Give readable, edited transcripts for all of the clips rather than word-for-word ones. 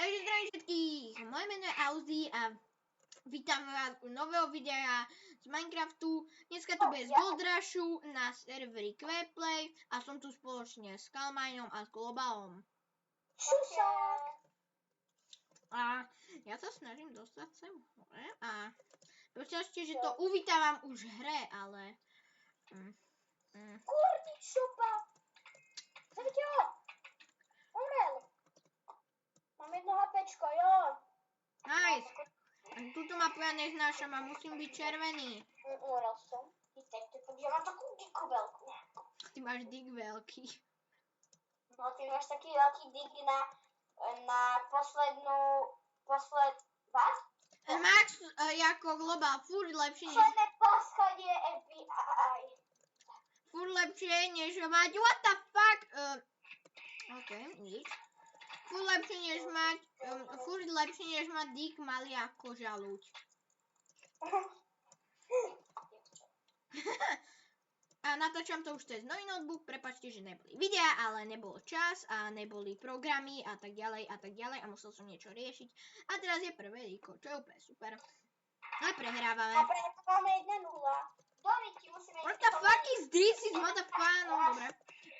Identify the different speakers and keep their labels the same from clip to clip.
Speaker 1: Takže zdravím všetkých, moje meno je Auzi a vítam vás u nového videa z Minecraftu. Dneska to bude z Gold Rushu na serveri Quaplay a som tu spoločne s Kalmajnom a s Globalom. A ja sa snažím dostať sem hore a počaste, že to uvítavam už v hre, ale...
Speaker 2: Kurník šupa! Zabite ho! Umrel! Mám jedno HPčko, jo!
Speaker 1: Nice! A tuto mapu ja neznášam a musím byť červený.
Speaker 2: Umrel som. Takže mám takú diku veľkú.
Speaker 1: Ty máš dig veľký.
Speaker 2: No ty máš taký veľký dig na vás?
Speaker 1: Max, ako Global, furt lepšie než...
Speaker 2: Posledné poschodie FBI.
Speaker 1: Furt lepšie než mať... What the fuck? OK, nič. Furt lepšie než mať dig malý ako žalúď. A natáčam to už cez nový notebook, prepáčte, že neboli videa, ale nebolo čas a neboli programy a tak ďalej a musel som niečo riešiť. A teraz je prvé rýko, čo je úplne super. A prehrávame.
Speaker 2: A prehrávame 1-0. Doriky musíme...
Speaker 1: What the fuck is this? Is motherfucker? No, dobre.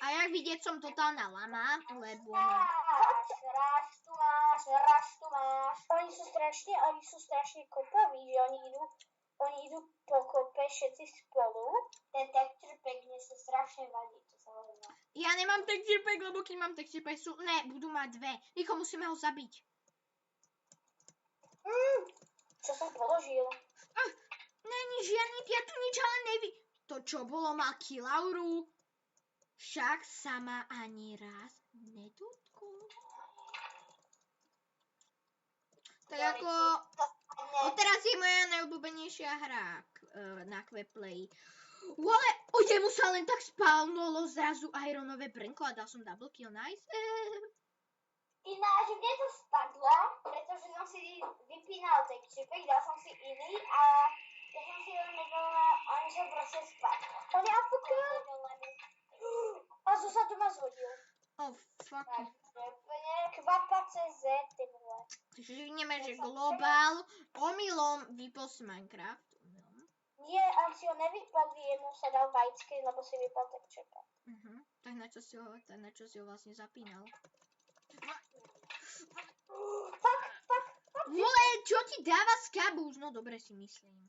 Speaker 1: A jak vidieť, som totálna lama, lebo mám...
Speaker 2: Raz tu máš. Oni sú strašne kopaví, že oni idú po kope všetci spolu. Ten texture pack mne sa strašne vadí, to sa hovorí.
Speaker 1: Ja nemám texture pack, lebo keď mám texture pack sú... Ne, budú mať dve. Rýko, musíme ho zabiť.
Speaker 2: Čo som položil?
Speaker 1: Není žiadny, ja tu nič ale To čo bolo, mal kilauru? Však sa ma ani raz nedotkol. Tak ako... Teraz je moja najobľúbenejšia hra na Quaplay. Ale jemu sa len tak spálnolo zrazu ironové brnko a dal som double kill, nice.
Speaker 2: Ináč, mne to spadlo, pretože som si vypínal texture pack, dal som si iný a ja som si len nevedela, ani že proste spadlo. On je AFK. A Zusa tu ma zhodil.
Speaker 1: Oh, fuck.
Speaker 2: Kvapa CZ, ty vole.
Speaker 1: Takže vidíme, že Global omylom vypol si Minecraft.
Speaker 2: Nie, on si ho nevypol, jemu sa dal vajcky, lebo si vypol texture pack.
Speaker 1: Tak na čo si ho vlastne zapínal?
Speaker 2: Fuck.
Speaker 1: Vole, čo ti dáva skabúz? No dobre si myslím.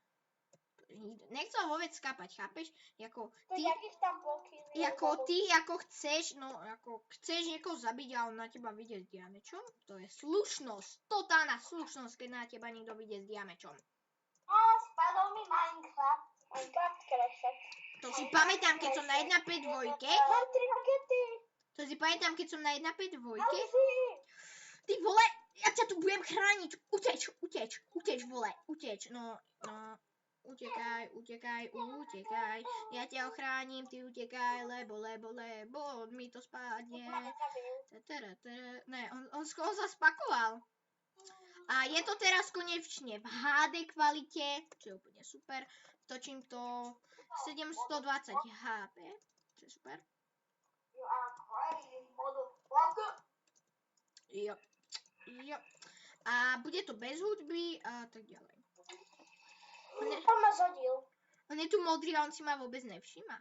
Speaker 1: Nechcel vôbec skápať, chápeš? Ako ty, ako chceš, no, ako chceš niekoho zabiť a on na teba vyjde s diamečom? To je slušnosť, totálna slušnosť, keď na teba niekto vyjde s diamečom.
Speaker 2: Spadol mi Minecraft crashet.
Speaker 1: To si pamätám, keď som na 1.5 dvojke.
Speaker 2: Mám 3 rakety.
Speaker 1: To si pamätám, keď som na 1.5 dvojke. Ty vole, ja ťa tu budem chrániť. Uteč, vole, uteč. No. Utekaj. Ja ťa ochránim, ty utekaj, lebo mi to spadne. Ne, on sa spakoval. A je to teraz konečne v HD kvalite, čo je úplne super. Točím to 720 HP, čo je super. Jo. A bude to bez hudby a tak ďalej.
Speaker 2: On ma zhodil.
Speaker 1: On je tu modrý a on si ma vôbec nevšíma.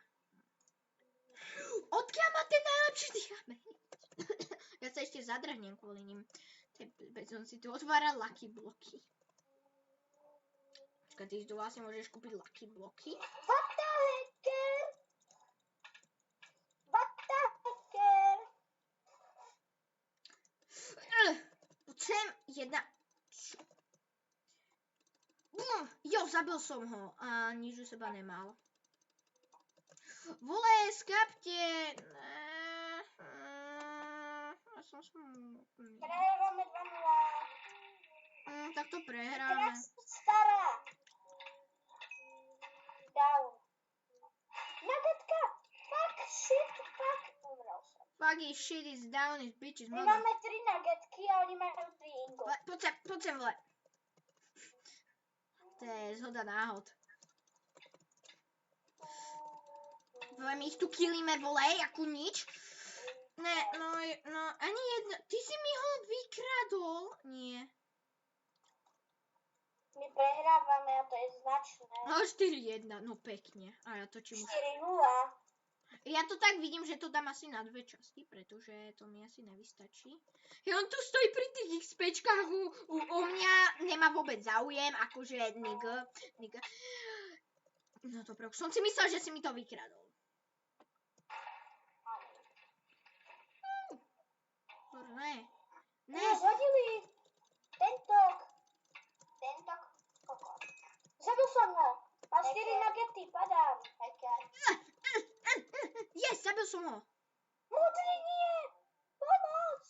Speaker 1: Odkiaľ má ten najlepší dýchame? Ja sa ešte zadrhnem kvôli ním. On si tu otvára lucky bloky. Počkaj, ty tu vlastne môžeš kúpiť lucky bloky.
Speaker 2: What the hecker?
Speaker 1: Poď sem, jedna... Jo, zabil som ho a nič u seba nemal. Vole, skapte! Ja som smutný.
Speaker 2: Prehrávame 2-0.
Speaker 1: Tak to prehráme.
Speaker 2: Teraz stará. Down. Nagetka. Fuck. Umrel som.
Speaker 1: Fuck is shit is down, is bitch is
Speaker 2: My
Speaker 1: mother.
Speaker 2: máme 3 nagetky a oni majú 3 ingot.
Speaker 1: Poď sem, vole. To je zhoda náhod. Vole, my ich tu killíme, vole, ako nič. Ne, no, ani jedno. Ty si mi ho vykradol.
Speaker 2: My prehrávame a to je značné.
Speaker 1: No 4-1, no pekne. A ja točím už.
Speaker 2: 4-0.
Speaker 1: Ja to tak vidím, že to dám asi na 2 časti, pretože to mi asi nevystačí. Hej, on tu stojí pri tých XPčkách, u mňa nemá vôbec záujem, akože nigga. No dobré, som si myslel, že si mi to vykradol. Ne.
Speaker 2: Zhodili. Tentok. Kokos. Zabil som ho. Mám 4 nugety, padám.
Speaker 1: Yes, zabil som ho.
Speaker 2: Modrý nie. Pomoc.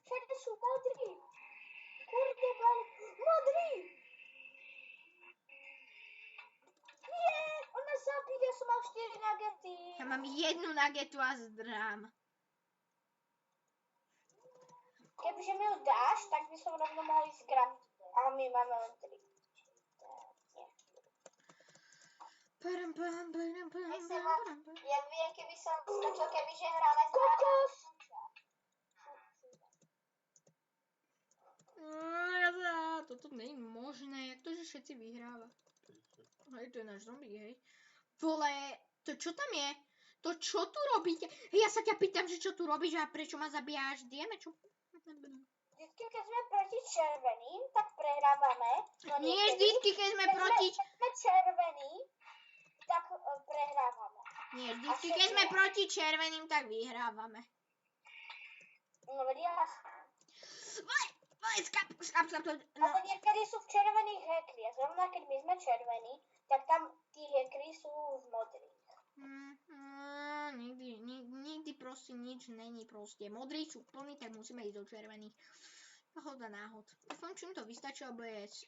Speaker 2: Všade sú modrý. Kurde, modrý. Nie, on nás zabil, ja som mal 4 nugety.
Speaker 1: Ja mám 1 nugetu a zdrám.
Speaker 2: Kebyže mi ju dáš, tak by som rovno mohol ísť grať. A my máme len 3. Ja viem, keby som skočil, kebyže hráme kokos.
Speaker 1: Toto nie je možné, jak to, že všetci vyhráva. Hej, to je náš zombie, hej. Vole, to čo tam je? To čo tu robíte? Hej, ja sa ťa pýtam, že čo tu robíš a prečo ma zabíjaš? Diemeču?
Speaker 2: Vždycky, keď sme proti červeným, tak prehrávame. No
Speaker 1: Nie vždycky, keď sme proti...
Speaker 2: Keď sme červení, tak prehrávame.
Speaker 1: Nie vždycky, keď sme proti červeným, tak vyhrávame.
Speaker 2: No veď jasne.
Speaker 1: Skap.
Speaker 2: Ale niekedy sú v červených hekry. A zrovna keď my sme červení, tak tam tí hekry sú v modrých.
Speaker 1: Nikdy proste nič není proste. Modrí sú plní, tak musíme ísť do červených. Náhoda náhod. Dúfam, čím to vystačí,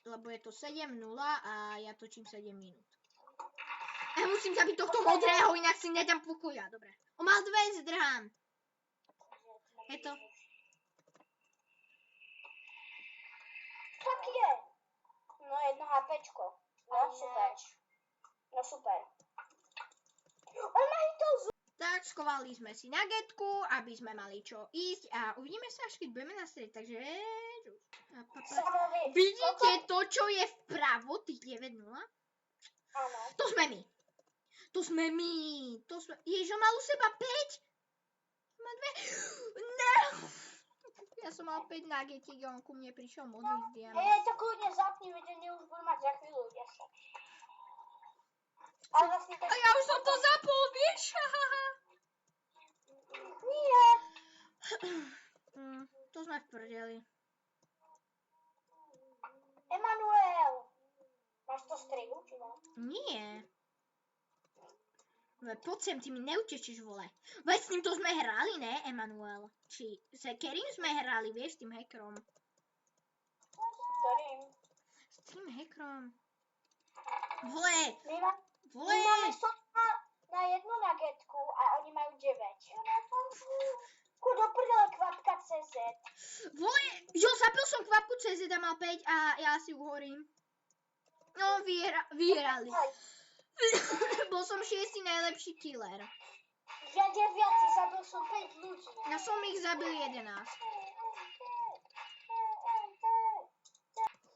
Speaker 1: lebo je to 7-0 a ja točím 7 minút. Ja musím zabiť tohto modrého, inak si nedám pokoja. Dobre. On mal 2 zdrhám. Je to...
Speaker 2: Tak je. No 1 HPčko. No super. On ma hitol z...
Speaker 1: Tak, schovali sme si nagetku, aby sme mali čo ísť a uvidíme sa, až keď budeme na stred, takže... Vidíte to, čo je vpravo, tých 9-0?
Speaker 2: Áno.
Speaker 1: To sme my. Ježiš, on mal u seba 5? Má 2? No! Ja som mal 5 nagetík a on ku mne prišiel modrý s diamant.
Speaker 2: To kľudne zapni, vedenie už budú mať za chvíľu 10. A
Speaker 1: ja už som to zapol, vieš?
Speaker 2: Nie.
Speaker 1: To sme v prdeli.
Speaker 2: Emanuel. Máš to strihu, či ne?
Speaker 1: Nie. Poď sem, ty mi neutečíš, vole. Veď s týmto sme hrali, ne, Emanuel? Či s Kerým sme hrali, vieš, s tým hackerom.
Speaker 2: Ktorým?
Speaker 1: S tým hackerom. Vole.
Speaker 2: My máme sotva na 1 nagetku a oni majú 9. Do prdele kvapka CZ.
Speaker 1: Vole, jo, zabil som kvapku CZ a mal 5 a ja si uhorím. No, vyhrali. Bol som 6. najlepší killer.
Speaker 2: Ja 9, zabil som 5 ľudí.
Speaker 1: Ja som ich zabil 11.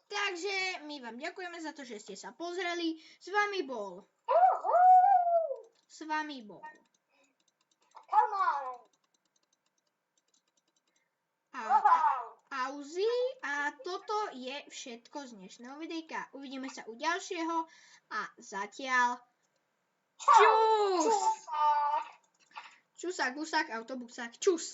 Speaker 1: Takže my vám ďakujeme za to, že ste sa pozreli. S vami bol.
Speaker 2: Come on.
Speaker 1: Auzi a toto je všetko z dnešného videjka. Uvidíme sa u ďalšieho a zatiaľ čus! Čusák, husák, autobusák, čus!